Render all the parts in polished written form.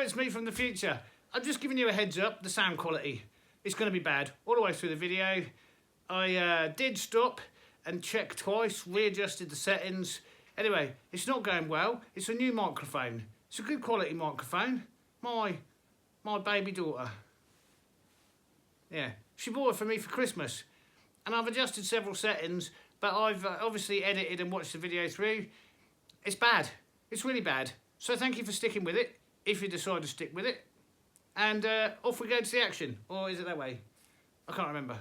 it's me from the future. I'm just giving you a heads up, the sound quality. It's going to be bad all the way through the video. I did stop and check twice, readjusted the settings. Anyway, it's not going well. It's a new microphone. It's a good quality microphone. My baby daughter. Yeah, she bought it for me for Christmas. And I've adjusted several settings, but I've obviously edited and watched the video through. It's bad. It's really bad. So thank you for sticking with it, if you decide to stick with it. And off we go to the action. Or is it that way? I can't remember.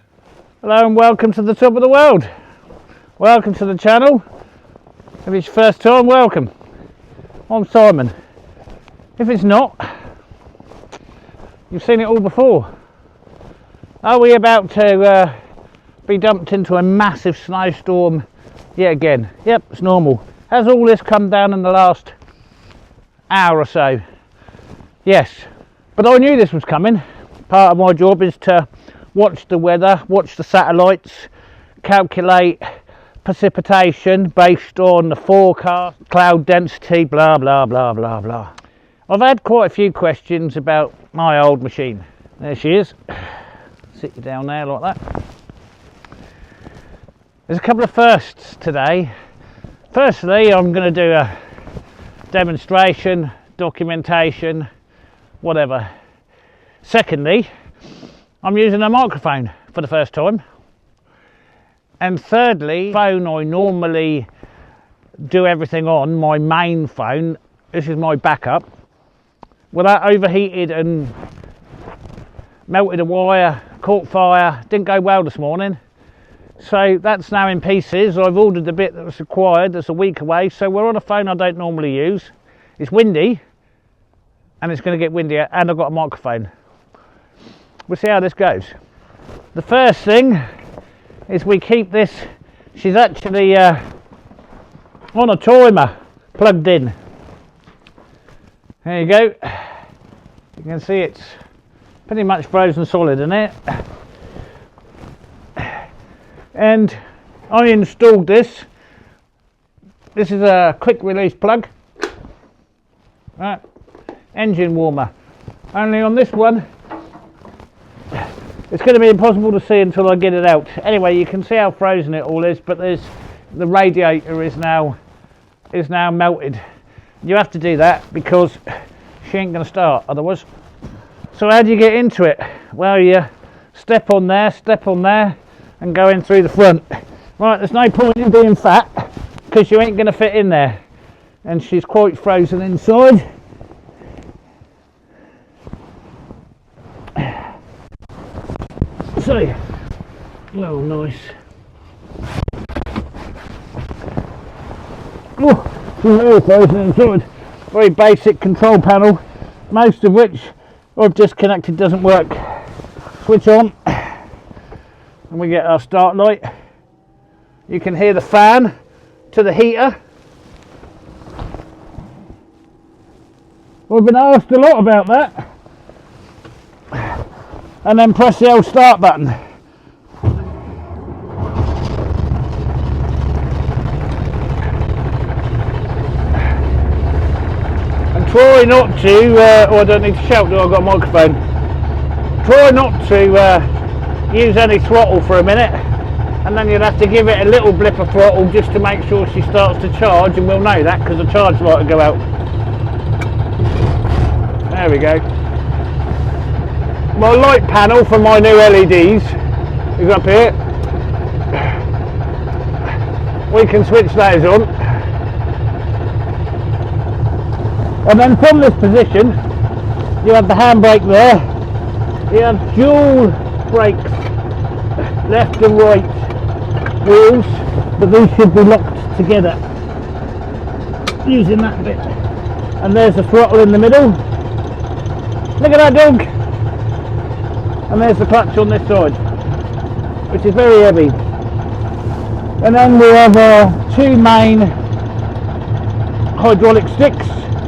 Hello and welcome to the top of the world. Welcome to the channel. If it's your first time, welcome. I'm Simon. If it's not, you've seen it all before. Are we about to be dumped into a massive snowstorm yet again? Yep, it's normal. Has all this come down in the last hour or so? Yes, but I knew this was coming. Part of my job is to watch the weather, watch the satellites, calculate precipitation based on the forecast, cloud density, blah blah blah blah blah. I've had quite a few questions about my old machine. There she is. Sit you down there like that. There's a couple of firsts today. Firstly, I'm going to do a demonstration, documentation, whatever. Secondly, I'm using a microphone for the first time. And thirdly, phone I normally do everything on, my main phone, this is my backup. Well, that overheated and melted a wire, caught fire, didn't go well this morning. So that's now in pieces. I've ordered the bit that was required, that's a week away. So we're on a phone I don't normally use. It's windy, and it's going to get windier, and I've got a microphone. We'll see how this goes. The first thing is we keep this, she's actually on a timer, plugged in. There you go. You can see it's pretty much frozen solid in it. And I installed this. This is a quick release plug. Right. Engine warmer. Only on this one, it's going to be impossible to see until I get it out. Anyway, you can see how frozen it all is, but there's the radiator is now melted. You have to do that because she ain't going to start otherwise. So how do you get into it? Well, you step on there, and go in through the front. Right, there's no point in being fat because you ain't going to fit in there. And she's quite frozen inside. So, well, nice. Oh, very frozen inside. Very basic control panel, most of which I've disconnected, doesn't work. Switch on, and we get our start light. You can hear the fan to the heater. We've been asked a lot about that. And then press the old start button. And try not to, I don't need to shout, do I? I've got a microphone. Try not to use any throttle for a minute, and then you'll have to give it a little blip of throttle just to make sure she starts to charge, and we'll know that because the charge light will go out. There we go. My light panel for my new LEDs is up here. We can switch those on. And then from this position, you have the handbrake there. You have dual brakes, left and right wheels, but these should be locked together using that bit. And there's the throttle in the middle. Look at that dog! And there's the clutch on this side, which is very heavy. And then we have two main hydraulic sticks,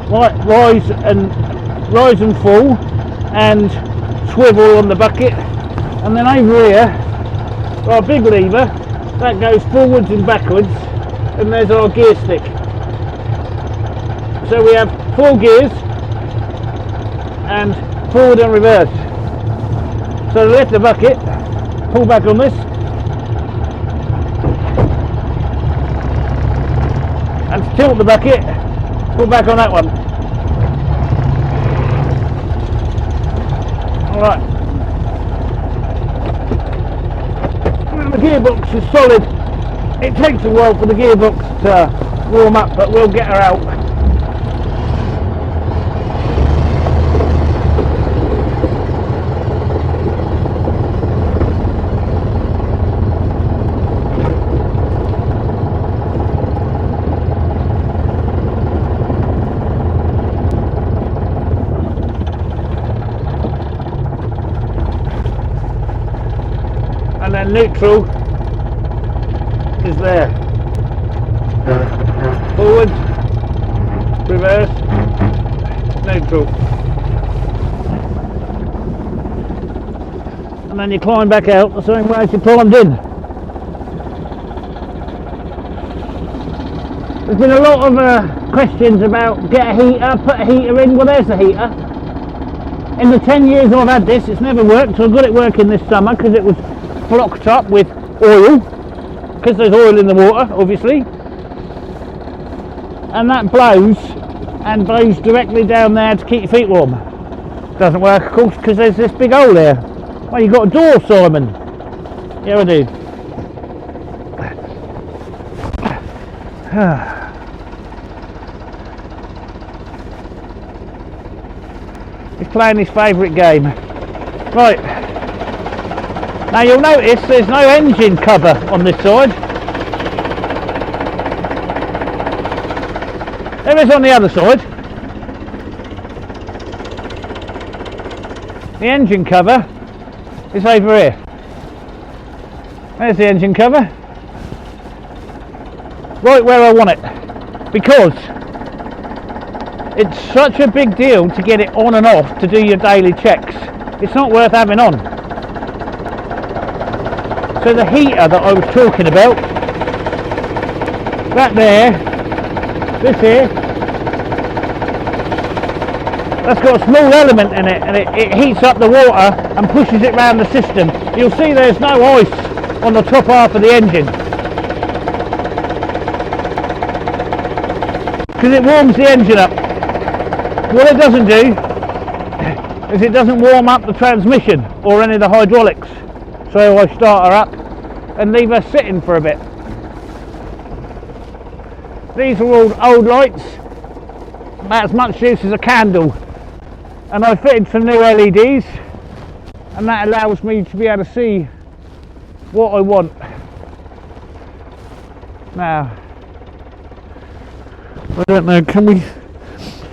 rise and fall, and swivel on the bucket. And then over here, our big lever that goes forwards and backwards, and there's our gear stick. So we have 4 gears, and forward and reverse. So lift the bucket, pull back on this, and to tilt the bucket, pull back on that one. Alright. The gearbox is solid. It takes a while for the gearbox to warm up, but we'll get her out. And then neutral is there. Forward, reverse, neutral. And then you climb back out the same way as you climbed in. There's been a lot of questions about get a heater, put a heater in. Well, there's the heater. In the 10 years I've had this, it's never worked, so I got it working this summer because it was blocked up with oil, because there's oil in the water obviously, and that blows and blows directly down there to keep your feet warm. Doesn't work of course because there's this big hole there. Well, you got a door, Simon. Yeah, I do. He's playing his favourite game. Right. Now you'll notice there's no engine cover on this side. There is on the other side. The engine cover is over here. There's the engine cover. Right where I want it. Because it's such a big deal to get it on and off to do your daily checks. It's not worth having on. So the heater that I was talking about, that there, this here, that's got a small element in it, and it heats up the water and pushes it around the system. You'll see there's no ice on the top half of the engine, because it warms the engine up. What it doesn't do is it doesn't warm up the transmission or any of the hydraulics. So I start her up and leave her sitting for a bit. These are all old lights, about as much use as a candle, and I fitted some new LEDs, and that allows me to be able to see what I want. Now, I don't know, can we,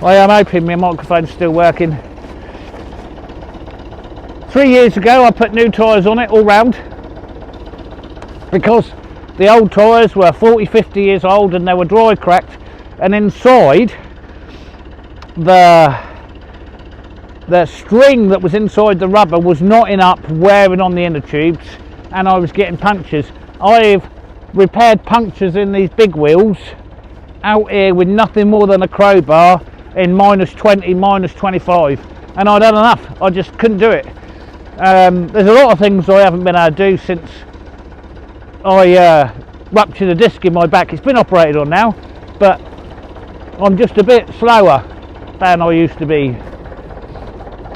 I am hoping my microphone's still working. 3 years ago I put new tyres on it all round, because the old tyres were 40-50 years old and they were dry cracked, and inside the string that was inside the rubber was knotting up, wearing on the inner tubes, and I was getting punctures. I've repaired punctures in these big wheels out here with nothing more than a crowbar in -20, -25, and I'd had enough. I just couldn't do it. There's a lot of things I haven't been able to do since I ruptured a disc in my back. It's been operated on now, but I'm just a bit slower than I used to be.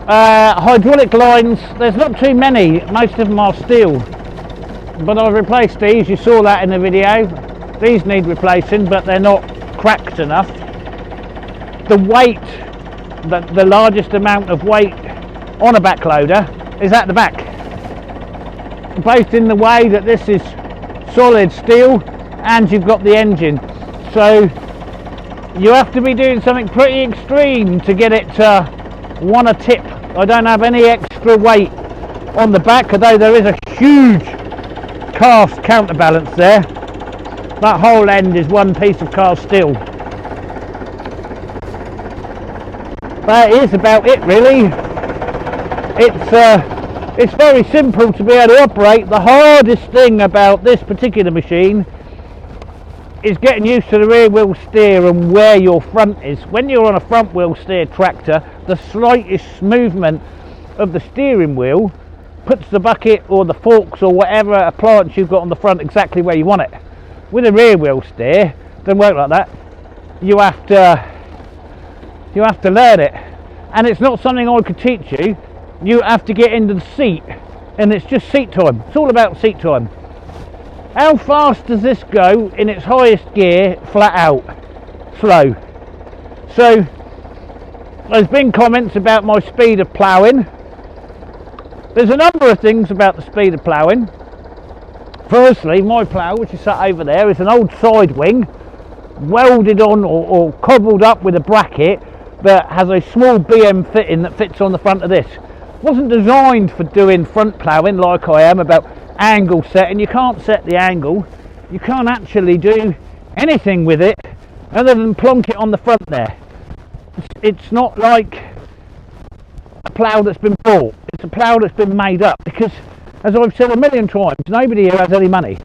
Hydraulic lines, there's not too many, most of them are steel, but I've replaced these. You saw that in the video. These need replacing, but they're not cracked enough. The weight, the largest amount of weight on a backloader is at the back, both in the way that this is solid steel and you've got the engine, so you have to be doing something pretty extreme to get it to want to tip. I don't have any extra weight on the back, although there is a huge cast counterbalance there. That whole end is one piece of cast steel. That is about it really. It's very simple to be able to operate. The hardest thing about this particular machine is getting used to the rear wheel steer and where your front is. When you're on a front wheel steer tractor, the slightest movement of the steering wheel puts the bucket or the forks or whatever appliance you've got on the front exactly where you want it. With a rear wheel steer, it doesn't work like that. You have to learn it, and it's not something I could teach you. You have to get into the seat, and it's just seat time. It's all about seat time. How fast does this go in its highest gear, flat out? Slow. So there's been comments about my speed of ploughing. There's a number of things about the speed of ploughing. Firstly, my plough, which is sat over there, is an old side wing, welded on or cobbled up with a bracket that has a small BM fitting that fits on the front of this. Wasn't designed for doing front ploughing like I am, about angle setting. You can't set the angle. You can't actually do anything with it other than plonk it on the front there. It's not like a plough that's been bought. It's a plough that's been made up, because, as I've said a million times, nobody here has any money,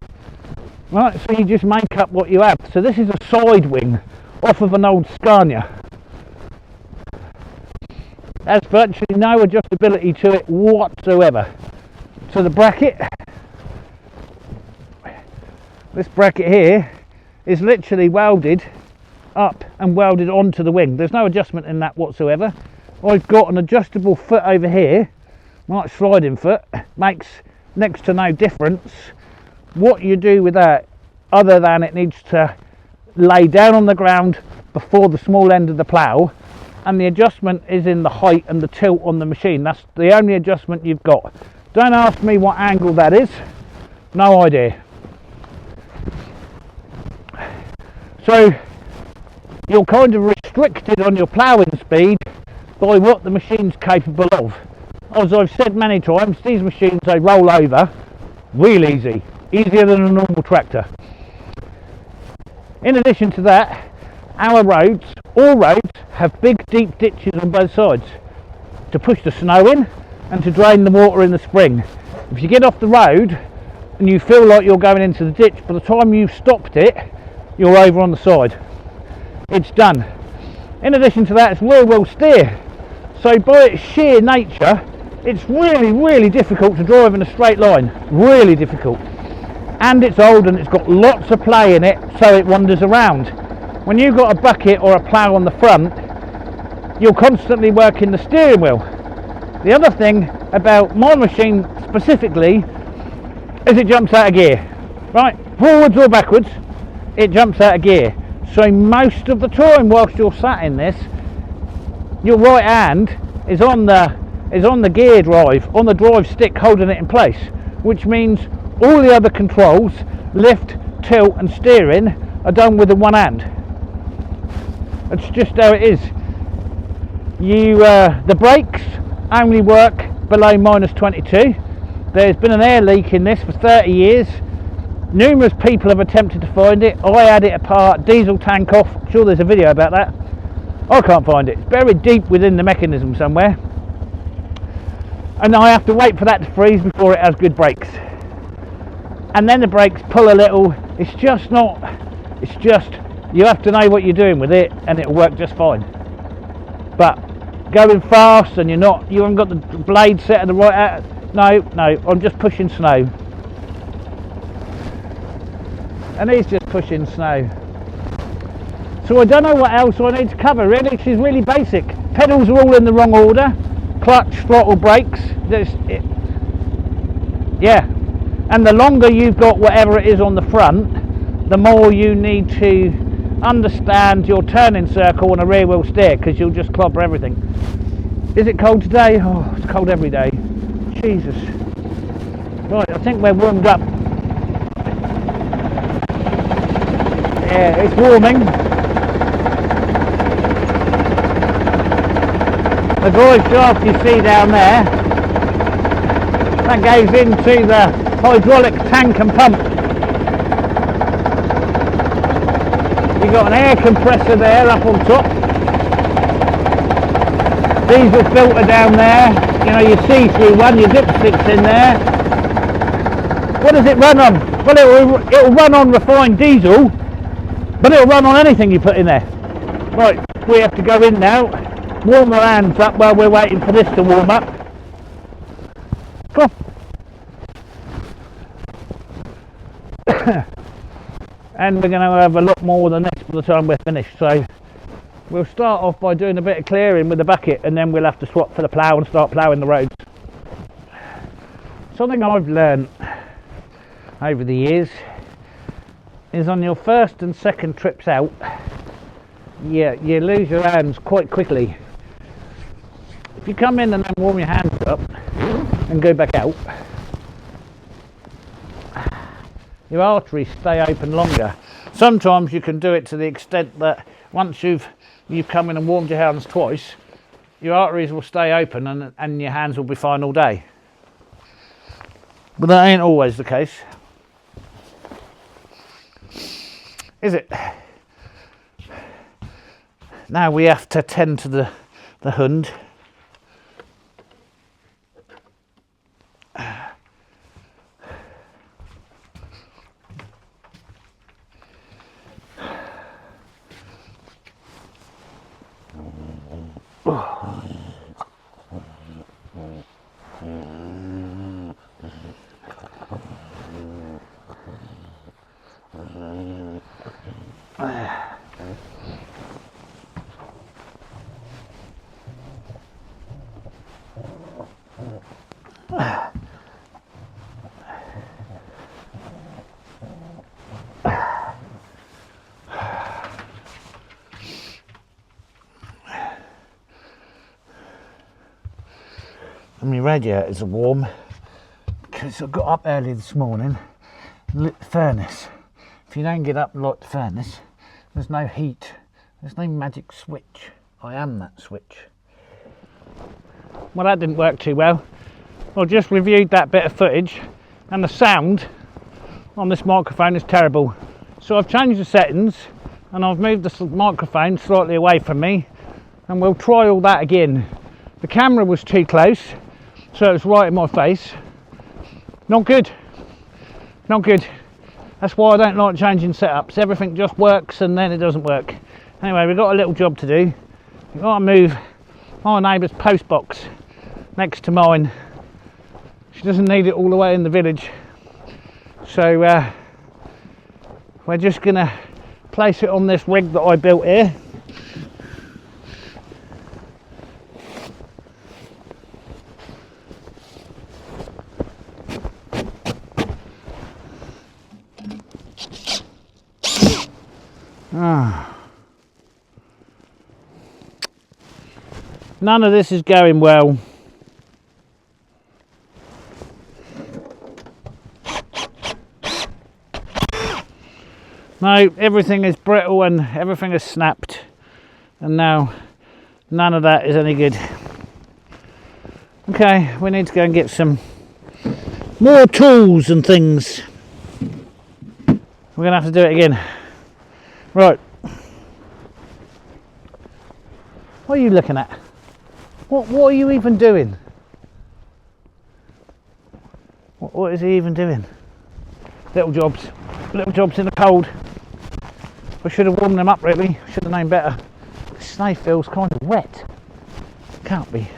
right? So you just make up what you have. So this is a side wing off of an old Scania. There's virtually no adjustability to it whatsoever. So the bracket, this bracket here, is literally welded up and welded onto the wing. There's no adjustment in that whatsoever. I've got an adjustable foot over here, like sliding foot, makes next to no difference what you do with that, other than it needs to lay down on the ground before the small end of the plough, and the adjustment is in the height and the tilt on the machine. That's the only adjustment you've got. Don't ask me what angle that is, no idea. So you're kind of restricted on your ploughing speed by what the machine's capable of. As I've said many times, these machines, they roll over real easy, easier than a normal tractor. In addition to that, our roads, all roads, have big deep ditches on both sides to push the snow in and to drain the water in the spring. If you get off the road and you feel like you're going into the ditch, by the time you've stopped it, you're over on the side. It's done. In addition to that, it's rear wheel steer. So by its sheer nature, it's really difficult to drive in a straight line. Really difficult. And it's old and it's got lots of play in it, so it wanders around. When you've got a bucket or a plough on the front, you're constantly working the steering wheel. The other thing about my machine specifically is it jumps out of gear. Right, forwards or backwards, it jumps out of gear. So most of the time whilst you're sat in this, your right hand is on the gear drive, on the drive stick, holding it in place, which means all the other controls, lift, tilt and steering, are done with the one hand. That's just how it is. The brakes only work below -22. There's been an air leak in this for 30 years. Numerous people have attempted to find it. I had it apart, diesel tank off. I'm sure there's a video about that. I can't find it. It's buried deep within the mechanism somewhere. And I have to wait for that to freeze before it has good brakes. And then the brakes pull a little. It's just, you have to know what you're doing with it and it'll work just fine. But going fast and you haven't got the blade set at the right, no, I'm just pushing snow. And he's just pushing snow. So I don't know what else I need to cover really. She's really basic. Pedals are all in the wrong order. Clutch, throttle, brakes. Yeah. And the longer you've got whatever it is on the front, the more you need to understand your turning circle on a rear wheel steer, because you'll just clobber everything. Is it cold today? Oh, it's cold every day. Jesus. Right, I think we're warmed up. Yeah, it's warming. The drive shaft you see down there, that goes into the hydraulic tank and pump. You've got an air compressor there up on top. Diesel filter down there. You know, your see-through one, your dipsticks in there. What does it run on? Well, it'll run on refined diesel But it'll run on anything you put in there. Right, we have to go in now, warm our hands up while we're waiting for this to warm up. Come on. And we're going to have a lot more than this by the time we're finished. So we'll start off by doing a bit of clearing with the bucket, and then we'll have to swap for the plough and start ploughing the roads. Something I've learned over the years is on your first and second trips out, you lose your hands quite quickly. If you come in and then warm your hands up and go back out, your arteries stay open longer. Sometimes you can do it to the extent that once you've come in and warmed your hands twice, your arteries will stay open and your hands will be fine all day. But that ain't always the case, is it? Now we have to tend to the hund. And my radiators are warm because I got up early this morning and lit the furnace. If you don't get up and light the furnace, there's no heat, there's no magic switch. I am that switch. Well, that didn't work too well. I just reviewed that bit of footage and the sound on this microphone is terrible. So I've changed the settings and I've moved the microphone slightly away from me, and we'll try all that again. The camera was too close, so it's right in my face. Not good. Not good. That's why I don't like changing setups. Everything just works and then it doesn't work. Anyway, we've got a little job to do. We've got to move my neighbour's post box next to mine. She doesn't need it all the way in the village. So we're just going to place it on this rig that I built here. None of this is going well. No, everything is brittle and everything is snapped, and now none of that is any good. Okay, we need to go and get some more tools and things. We're gonna have to do it again. Right. What are you looking at? What are you even doing? What is he even doing? Little jobs in the cold. I should have warmed them up really. Should have known better. The snow feels kind of wet. Can't be.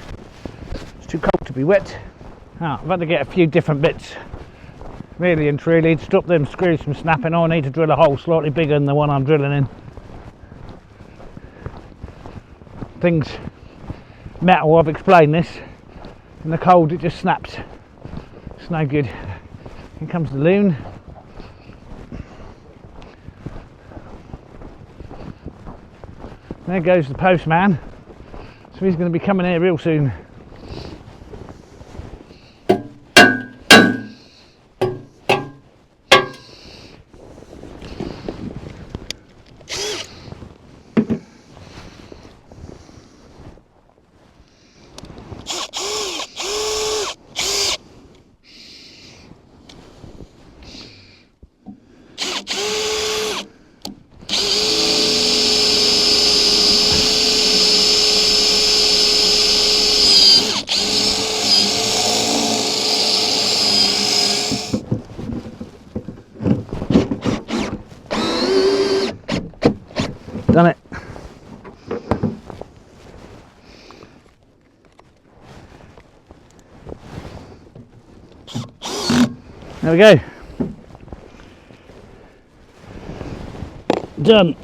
It's too cold to be wet. I've had to get a few different bits. Really and truly, to stop them screws from snapping, I need to drill a hole slightly bigger than the one I'm drilling in. Things, metal, I've explained this. In the cold it just snaps. It's no good. Here comes the loon. There goes the postman. So he's going to be coming here real soon. Done it. There we go. Done.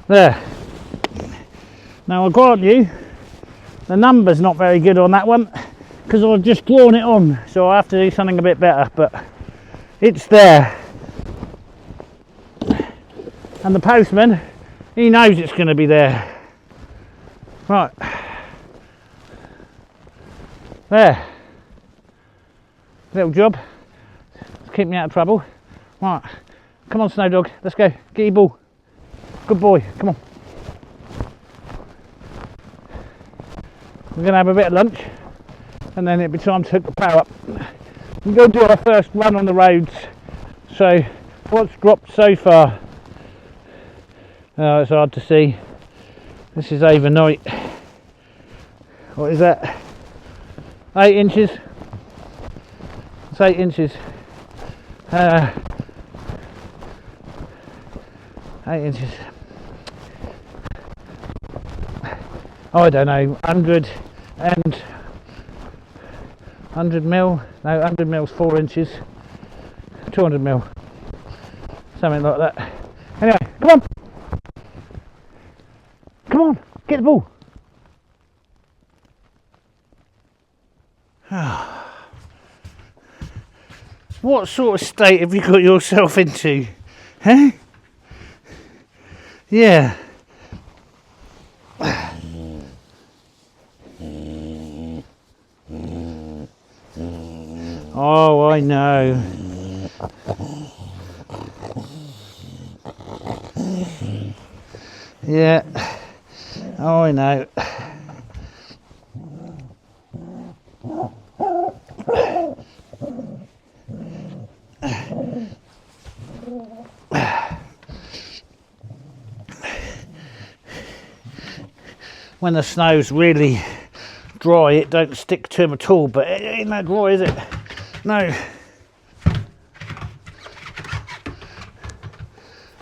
There. Now I'll grant you, the number's not very good on that one because I've just drawn it on, so I have to do something a bit better, but it's there. And the postman, he knows it's going to be there. Right. There. Little job. Keep me out of trouble. Right. Come on, Snow Dog. Let's go. Get your ball. Good boy. Come on. We're going to have a bit of lunch and then it'll be time to hook the power up. We're going to do our first run on the roads. So, what's dropped so far? Oh, it's hard to see. This is overnight. What is that? 8 inches. It's 8 inches. 8 inches. I don't know, 100 mil, no, 100 mil's 4 inches, 200 mil, something like that. Anyway, come on, get the ball. What sort of state have you got yourself into, huh? Yeah. Oh, I know. Yeah. Oh, I know. When the snow's really dry, it don't stick to them at all, but it ain't that dry, is it? No.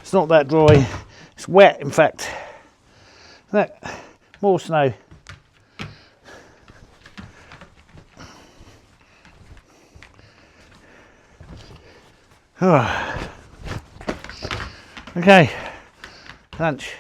It's not that dry. It's wet, in fact. Look, more snow. Oh. Okay, lunch.